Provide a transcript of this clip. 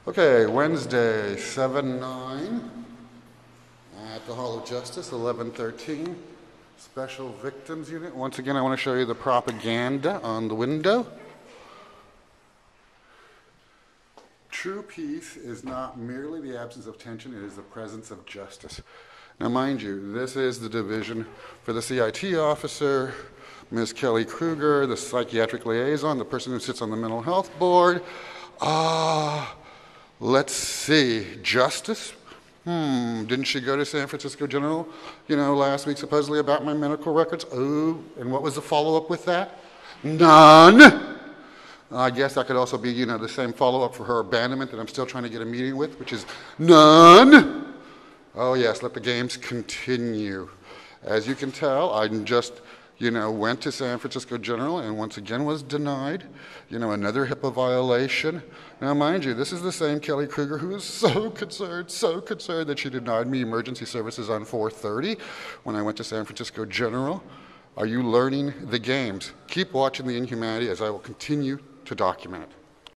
Okay, Wednesday, 7/9 at the Hall of Justice, 1113, Special Victims Unit. Once again, I want to show you the propaganda on the window. True peace is not merely the absence of tension, it is the presence of justice. Now, mind you, this is the division for the CIT officer, Ms. Kelly Kruger, the psychiatric liaison, the person who sits on the mental health board. Let's see, justice? Didn't she go to San Francisco General, last week supposedly about my medical records? Oh, and what was the follow-up with that? None. I guess that could also be, the same follow-up for her abandonment that I'm still trying to get a meeting with, which is none. Oh yes, let the games continue. As you can tell, I just, went to San Francisco General and once again was denied, another HIPAA violation. Now, mind you, this is the same Kelly Kruger who is so concerned that she denied me emergency services on 4/30 when I went to San Francisco General. Are you learning the games? Keep watching the inhumanity as I will continue to document it.